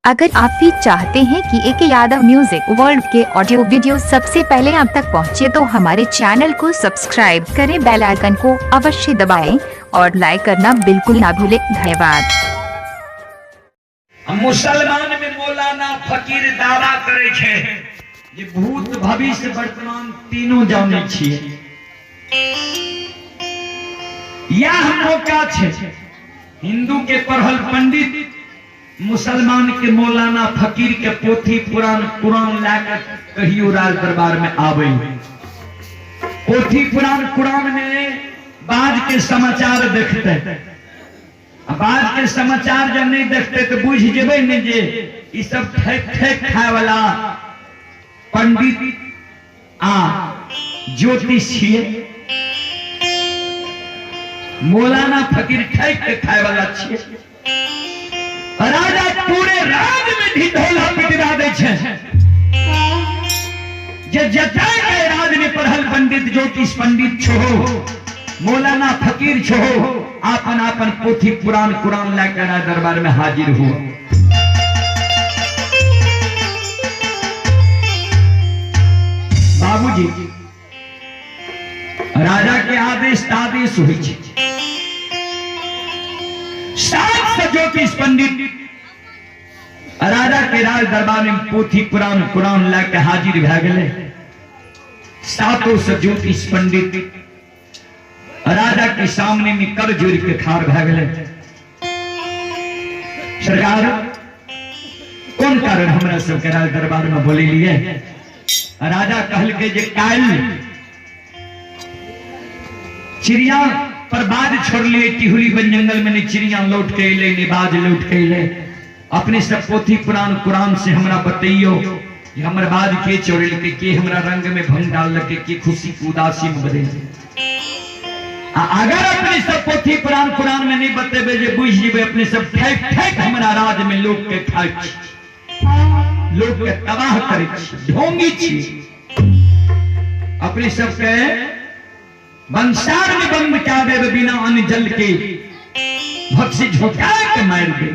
अगर आप भी चाहते हैं कि AK यादव म्यूजिक वर्ल्ड के ऑडियो वीडियो सबसे पहले आप तक पहुंचे तो हमारे चैनल को सब्सक्राइब करें, बेल आइकन को अवश्य दबाएं और लाइक करना बिल्कुल ना भूलें। धन्यवाद। मुसलमान में मौलाना फकीर दावा करे छे जे भूत भविष्य वर्तमान तीनों जाने छिए। यह मौका छे हिंदू के पढ़ल पंडित मुसलमान के मौलाना फकीर के पोथी पुराण कुरान लाकर कहियो राज दरबार में आवे। पोथी पुराण कुरान में बाज के समाचार देखते, बाज के समाचार जब नहीं देखते तो बुझ जेबे ने जे ई सब ठेक ठेक खाए वाला पंडित आ ज्योतिष छिए। मौलाना फकीर ठेक के खाए वाला छिए। राजा पूरे राज में ढिढोला पिटवा दे छे जे जटाई के राज में पढ़ल पंडित ज्योतिष पंडित छो, मौलाना फकीर छो, आपन आपन पोथी पुराण कुरान लेकर दरबार में हाजिर हुआ। बाबूजी राजा के आदेश तादेश हुई छे। ज्योतिष पंडित राजा के राज दरबार में पोथी पुराण कुरान लेके हाजिर भे गए। 700 ज्योतिष पंडित राजा के सामने में कर जोड़ के खार भे गए। सरकार कौन कारण हमरा सबके राज दरबार में बोले लिए? राजा कहल के जे काल चिड़िया पर बाज छोड़ लिए टिहुली बन जंगल में चिड़िया लौट के अले, निबाज लौट के अले। अपने सब पोथी पुराण कुरान से हमरा बतइयो कि हमर बाज के छोड़ल के हमरा रंग में भंग डाल के खुशी उदासी में बदल। अगर अपने सब पोथी पुराण कुरान में नहीं बतेबे जे बुझ जेबे अपने सब ठेक ठेक हमरा राज में लोग के खाइ छी, लोग के तबाह करे छी, ढोंगी छी। अपने सब के वंशार में बंद क्या दे बिना अन्न जल के भक्सी झोंका के मार दे।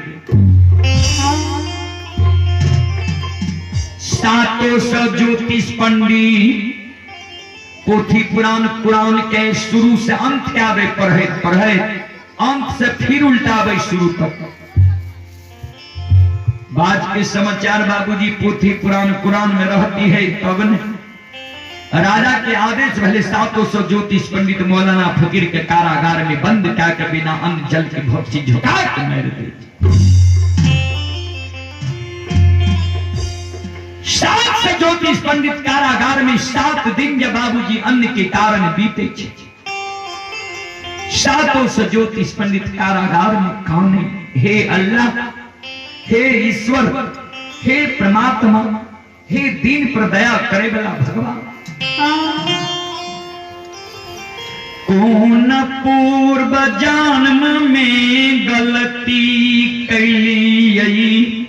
700 ज्योतिष पंडित पोथी पुराण कुरान के शुरू से अंत क्या दे पढ़े पढ़े अंत से फिर उल्टावे शुरू तक। बाज के समाचार बाबूजी पोथी पुराण कुरान में रहती है तब न राजा के आदेश भले 700 ज्योतिष पंडित मौलाना फकीर के कारागार में बंद क्या के बिना अन्न जल की भक्ति झुका के मार दे। 700 ज्योतिष पंडित कारागार में 7 दिन जब बाबूजी अन्न के कारण बीते छे। 700 ज्योतिष पंडित कारागार में काने हे अल्लाह, हे ईश्वर, हे परमात्मा, हे दीन पर दया करे वाला भगवान, कौन पूर्व जन्म में गलती कैली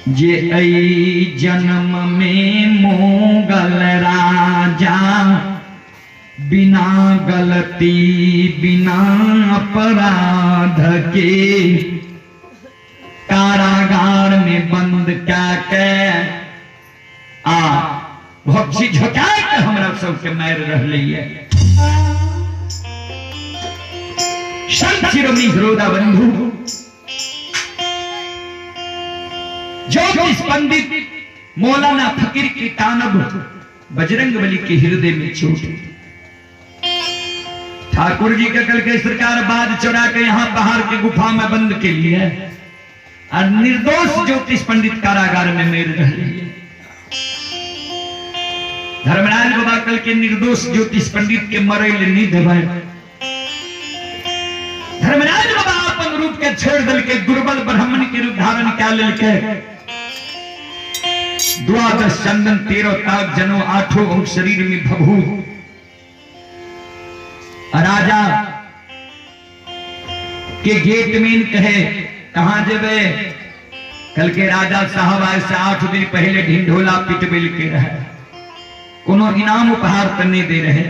जे आई जन्म में मोगल राजा बिना गलती बिना अपराध के कारागार में बंद क्या के भक्सी झुका के हमरा सबके मार रहले है। संत शिरोमणि हृदय बंधु ज्योतिष पंडित मौलाना फकीर की तानब बजरंगबली के हृदय में छूटी। ठाकुर जी का कल के सरकार बाज चुरा के यहाँ पहाड़ की गुफा में बंद के लिए और निर्दोष ज्योतिष पंडित कारागार में मेर रहे। धर्मराज बाबा कल के निर्दोष ज्योतिष पंडित के मरे नहीं देवे। धर्मराज बाबा अपन रूप के छोड़ दल के दुर्बल ब्राह्मण के रूप धारण क्या लेके 12 चंदन 13 ताक जनो 8 अंग शरीर में भभूत राजा के गेट में कहे कहां जेबे? कल के राजा साहब आए से 8 दिन पहले ढिंढोला पिटबिल के रहे, कोनो इनाम उपहार तो नहीं दे रहे।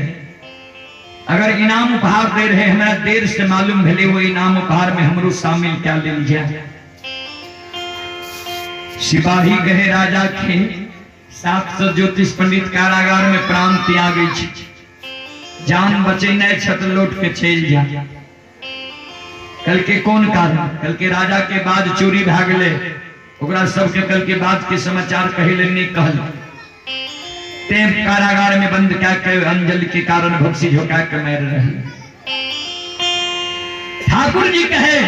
अगर इनाम उपहार दे रहे हमरा देर से मालूम भले वो इनाम उपहार में हमरो शामिल क्या ले जाए। सिपाही गए राजा के 700 ज्योतिष पंडित कारागार में प्राण त्याग गई, जान बचे न छत लौट के चल जा। कल के कौन कारण? कल के राजा के बाद चोरी भागले, ओकरा सबके कल के बाद के समाचार कहले नहीं कहल। ते कारागार में बंद क्या के अंजल के कारण भक्सी झोंका के मर रहे। ठाकुर जी कहे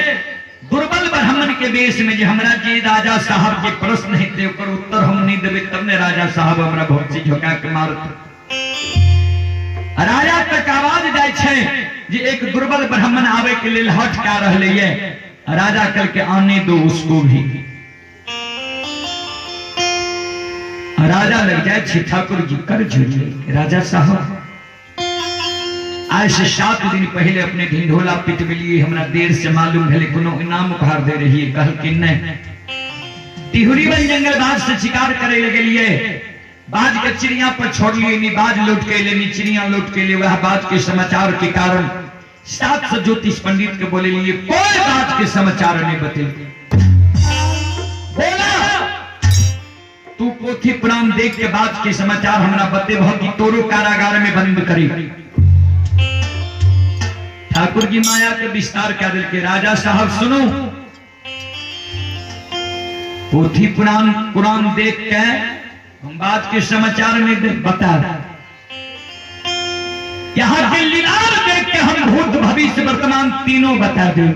दुर्बल ब्राह्मण के देश में जे हमरा जी राजा साहब के प्रश्न है ते ओकर उत्तर हम नहीं देबे तब ने राजा साहब हमरा भक्सी झोंका के मारत। राजा तक आवाज जाय छे जे एक दुर्बल ब्राह्मण आवे के लिए हट का रहले ये। राजा कल के आने दो उसको भी। राजा लग जाए छे ठाकुर जी कर झूले। राजा साहब आज से 7 दिन पहले अपने ढिंढोला पिट मिलिए, हमरा देर से मालूम है कोनो इनाम उपहार दे रही है। कल कि नहीं टिहुरी वन जंगल बाज से शिकार करे लगे लिए, बाज के चिड़िया पर छोड़ लिए नी, बाज लौट के लेनी, चिड़िया लौट के लिए। वह बाज के समाचार के कारण 700 ज्योतिष पंडित के बोले लिए कोई बात के समाचार नहीं बते। बोला तू पोथी पुराण देख के बात के समाचार हमरा बते बहुत कि तोरो कारागार में बंद करी। ठाकुर जी माया के विस्तार कर दिल के राजा साहब सुनो, पोथी पुराण कुरान देख के हम बात के समाचार में बता, यहाँ के लीलार देख के हम भूत भविष्य वर्तमान तीनों बता दे।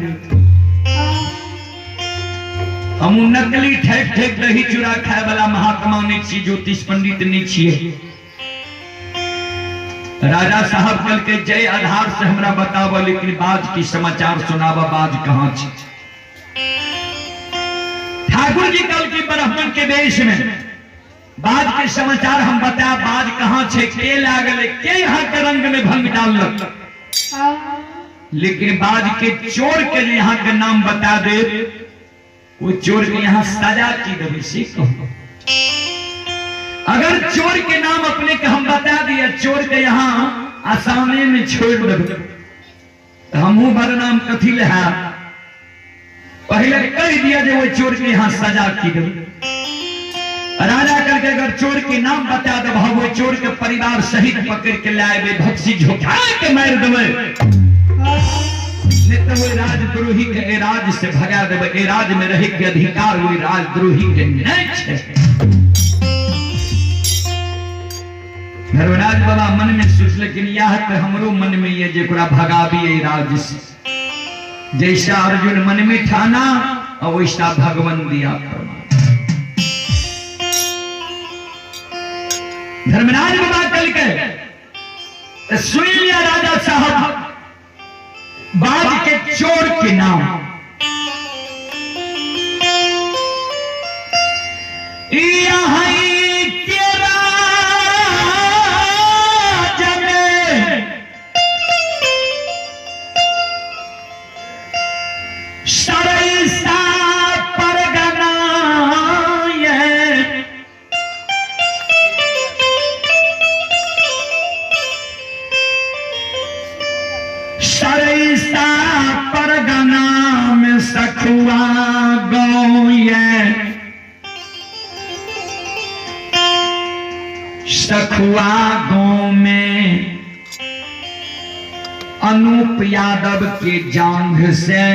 हम नकली ठेक ठेक दही चूड़ा खाए वाला महात्मा नहीं छी, ज्योतिष पंडित नहीं छिए। राजा साहब कल के जय आधार से हमरा बतावा, लेकिन बाज की समाचार सुनावा, बाज कहां छी? ठाकुर जी कल की ब्राह्मण के देश में बाज के समाचार हम बता, बाज कहां छे, के लागल के यहाँ के रंग में भंग डालक। लेकिन बाज के चोर के यहाँ के नाम बता दे, वो चोर के यहाँ सजा की देवे से कहो। अगर चोर के नाम अपने के हम बता दिया, चोर के यहाँ आसानी में छोड़ देवे तो हमहू बदनाम कथी ले है। पहले कह दिया जो वो चोर के यहाँ सजा की देवे। राजा करके अगर चोर के नाम बता दे, वो चोर के परिवार सहित पकड़ के लाए भक्सी झोंका के मार देवे, नहीं तो वो राजद्रोही के एराज से भगा देवे। एराज में रहे के अधिकार वो राजद्रोही के नहीं छे। धर्मराज बाबा मन में सोच, लेकिन यह तो हमरो मन में ये जेकरा भगावी एराज से। जैसा अर्जुन मन में ठाना और वैसा भगवान दिया फरमा। धर्मराज बाबा कल के सुन लिया राजा साहब बाज के चोर के नाम। यहाँ के राज में सरैसा परगना सरैसा परगना में सखुआ गाँव सखुआ गाँव में अनूप यादव के जांघ से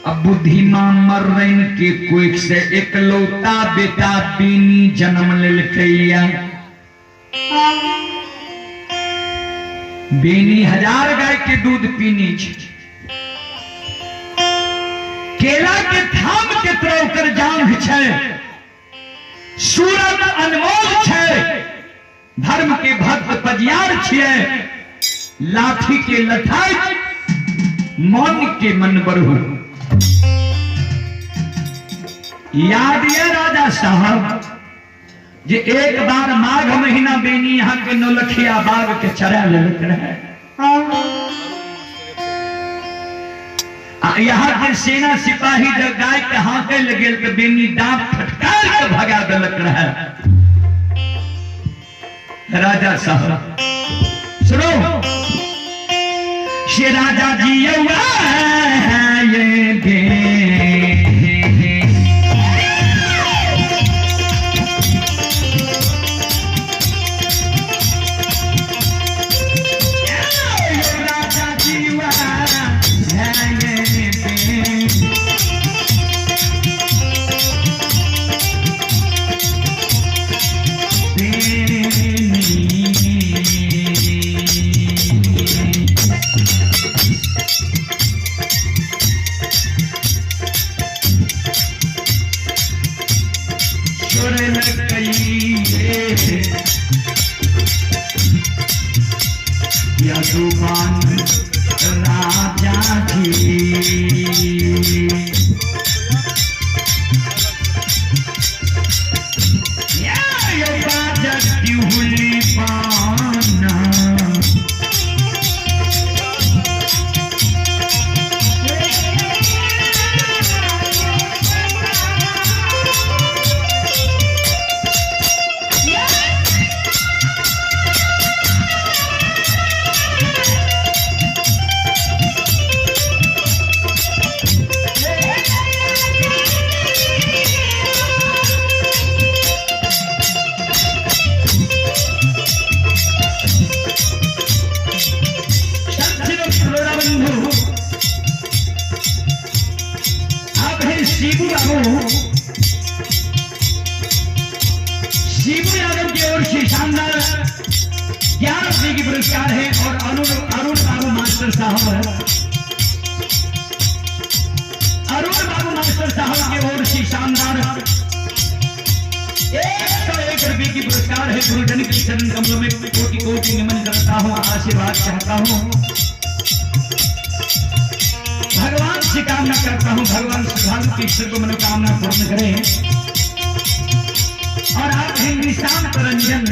अब बुद्धिमान मर्रन के कोई से एकलौता बेटा बीनी जन्म लेलकैया। बीनी 1000 गाय के दूध पीनी छे, केला के थाम के तरह ओकर जांघ छे, सूरत अनमोल छे, धर्म के भक्त पजियार छिए, लाठी के लठाई मन के मन बरहु। याद है राजा साहब जे एक बार माघ महीना बेनी यहाँ के नौलखिया बाग के चरा लेलक रहे। यहाँ के सेना सिपाही जब गाय के हाथे लगे तो बेनी दांत फटकार के भगा देलक रहे। राजा साहब सुनो, से राजा जी ये शिबू बाबू, शिबू यादव की ओर से शानदार 11 रुपये की पुरस्कार है और अरुण बाबू मास्टर साहब, अरुण बाबू मास्टर साहब की ओर से शानदार 101 रुपये की पुरस्कार है। गुरुजन की चरण कमलों में कोटि कोटि नमन करता हूँ, आशीर्वाद चाहता हूँ, भगवान से कामना करता हूँ, भगवान श्रद्धालु की ईश्वर को मनोकामना पूर्ण करें। और आप हैं निशांत रंजन,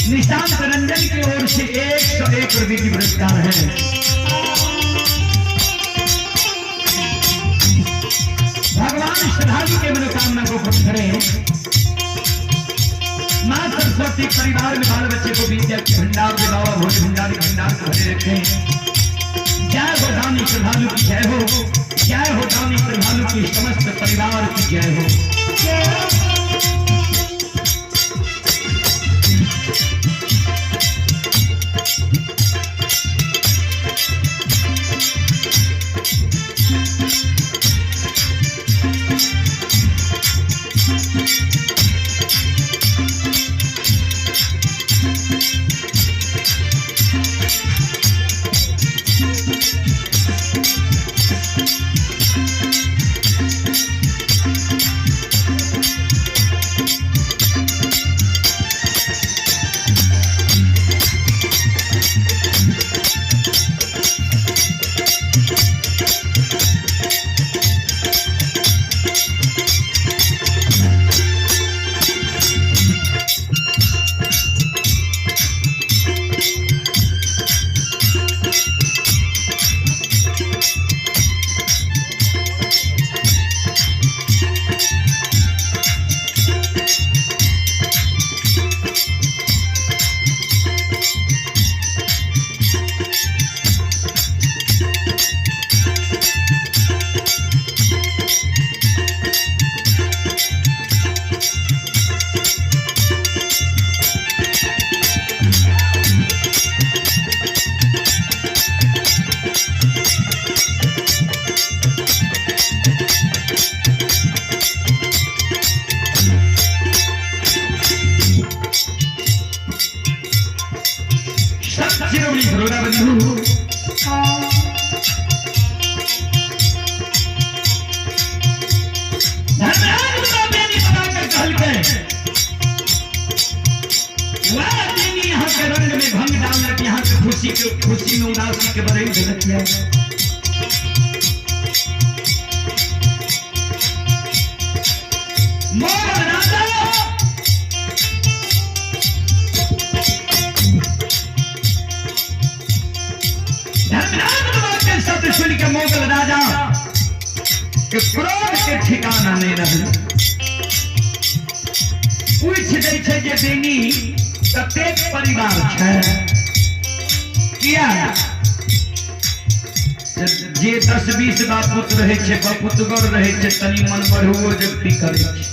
निशांत रंजन की ओर से 101 रुपये की पुरस्कार है। भगवान श्रद्धालु के मनोकामना को पूर्ण करें। मां सरस्वती परिवार में बाल बच्चे को विद्या के भंडार में बाबा भोले भंडारी भंडार को भरे रखें। जय हो दानी श्रद्धालु की जय हो, जय हो दानी श्रद्धालु की समस्त परिवार की जय हो। खुशी में उदासी के बड़े गलत है। सुन के मोगल राजा के क्रोध के ठिकाना नहीं रहे। पूछ दे छे जे बेनी कतेक परिवार है किया जे 10-20 बापुत रहे छे बपुतगर रहे छे तनी मन बढ़ुओ जगती करे छे।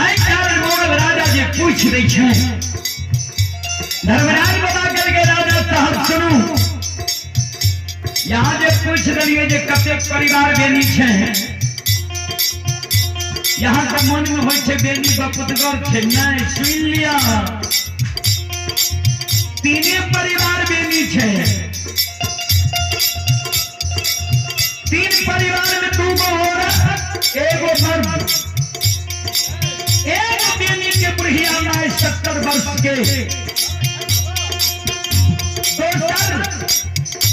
आई कारण मोगल राजा जे पूछ दे छे धर्मराज बता करके राजा साहब सुनू यहाँ जे पूछ दिए जे कतेक परिवार बेनी छे यहाँ का मन में होय छे बेनी बपुतगर छे नहीं सुन लिया तीने परिवार बेनी छे। तीन परिवार में 2 गो औरत एगो मर्द एगो बेनी के बुढ़िया में 70 वर्ष के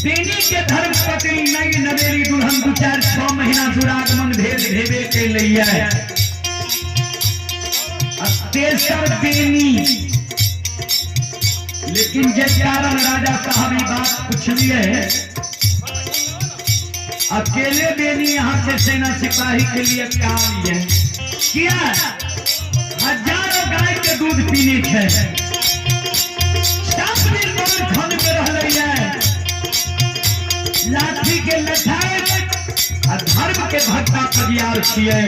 बेनी के धर्म पत्नी नई नवेली दुल्हन 2-4-6 महीना दुरागमन भेद भेबे के लिए तेसर बेनी। लेकिन जिस कारण राजा साहब ये बात पूछ लिए अकेले बेनी यहाँ से सेना सिपाही के लिए काम है किया हजारों गाय के दूध पीने थे खन में रह रही है लाठी के लठाए धर्म के भक्ता तैयार किए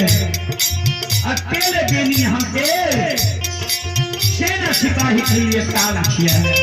अकेले बेनी यहाँ के सेना सिपाही के लिए काम किया है।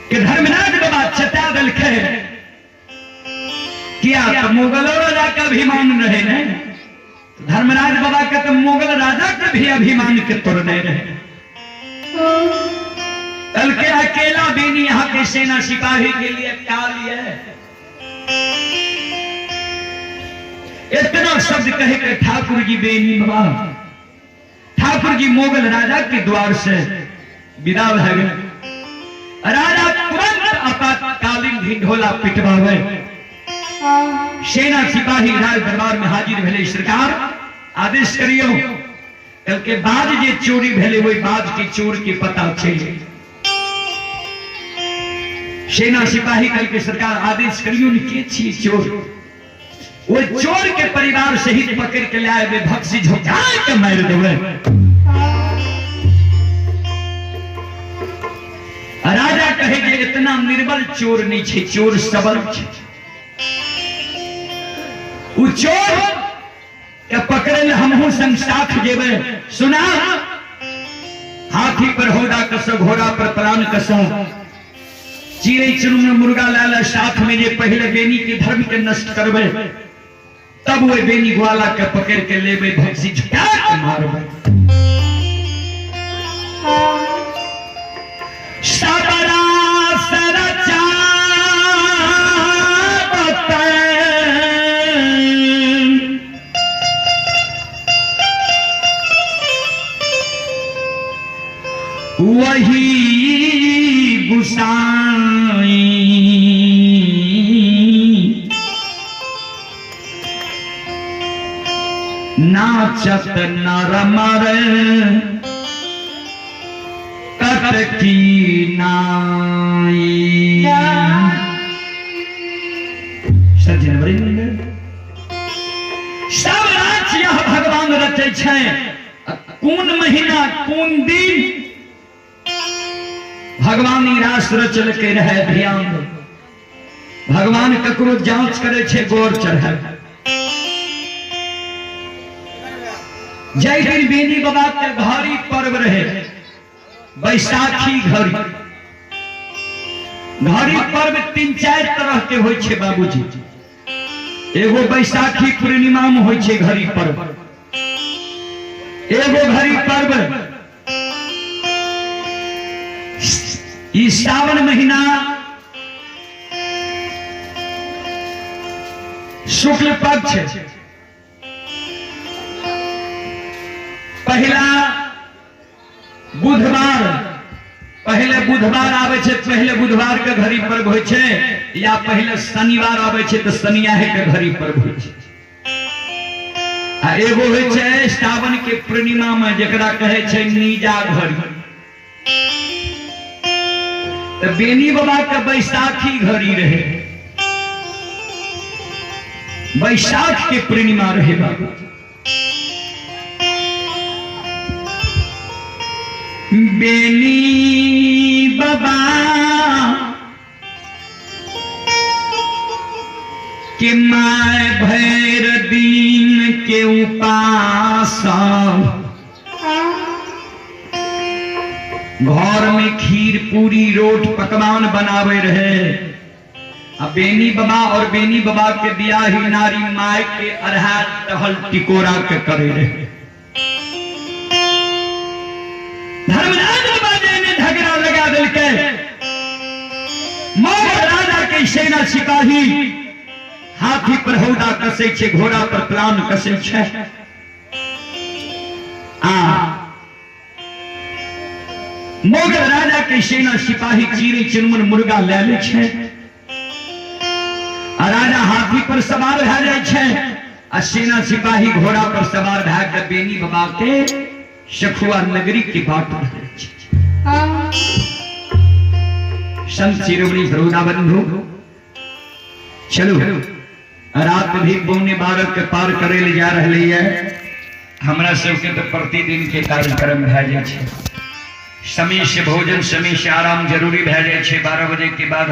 कि धर्मराज बाबा चटा दल खे किया तो मुगलों राजा का अभिमान रहे न, धर्मराज बाबा का तो मुगल राजा का भी अभिमान के तोड़ने रहे। कल के अकेला बेनी यहाँ के सेना सिपाही के लिए क्या लिए इतना शब्द कहे कि ठाकुर जी बेनी बाबा, ठाकुर जी मुगल राजा के द्वार से विदा भय गए। राजा तुरंत आपातकालीन ढिंढोला पिटवावे, सेना सिपाही राज दरबार में हाजिर भेले। सरकार आदेश करियो कल के बाद जे चोरी भेले वही बाद के चोर के पता चले। सेना सिपाही कल के सरकार आदेश करियो न के छी चोर, वो चोर के परिवार सहित पकड़ के ले आए भक्सी झोंका के मार देवे। राजा कहे जे इतना निर्बल चोर नहीं छे, चोर सबल छे। उ चोर के पकड़े हमहू संग साथ जेबे। सुना हाथी पर होदा कसो, घोड़ा पर प्राण कसो, चिड़ै चुनमुन मुर्गा लाला साथ में जे पहले बेनी के धर्म के नष्ट करबे, तब वो बेनी ग्वाला के पकड़ के लेबे भक्सी झुका के मारबे। सबरा सरचा वही गुसाई नाचत नर मर कट की नाई। सज्जन वृंद सब राज यह भगवान रचे छे, कौन महीना कौन दिन भगवान ई रास रचल के रहे ध्यान दो। भगवान ककरो जांच करे छे गोर चढ़ा जय दिन बेनी बाबा के घड़ी पर्व रहे बैसाखी घड़ी। घड़ी पर्व 3-4 तरह के होय छे बाबूजी। एगो बैसाखी पूर्णिमा में होय छे घड़ी पर्व, एगो घड़ी पर्व ई सावन महीना शुक्ल पक्ष पहला बुधवार, पहले बुधवार आवे छे, पहले बुधवार के घड़ी पर्व होय छे, या पहले शनिवार आवे छे तो शनियाहे के घड़ी पर्व होय छे। आ एगो होय छे सावन के पूर्णिमा में जेकरा कहे छे नीजा घड़ी। तो बेनी बाबा के बैसाखी घड़ी रहे, बैसाख के पूर्णिमा रहे बाबा। बेनी बाबा के माय भैर दिन के उपासा घर में खीर पूरी रोट पकवान बनावे रहे। अब बेनी बाबा और बेनी बाबा के बियाही नारी माय के अरहा टहल टिकोरा के करे रहे। धर्मराज बाबा ने झगड़ा लगा दिल के मौर्य राजा के सेना सिपाही हाथी पर हौदा कसे छे, घोड़ा पर प्राण कसे छे। मोगल राजा के सेना सिपाही चीरे चिरमुर मुर्गा ले ले छे। राजा हाथी पर सवार भ जाय छे, आ सेना सिपाही घोड़ा पर सवार भ के बेनी बाबा के सखुआ नगरी की बाट रहे छे। संत शिरोमणि सरोदा बंधु चलो रात भी 12:15 के पार करे ले जा रहे है। हमरा सबके तो प्रतिदिन के कार्यक्रम भ जाय छे। समय से भोजन समय से आराम जरूरी भ जाय छे। 12 बजे के बाद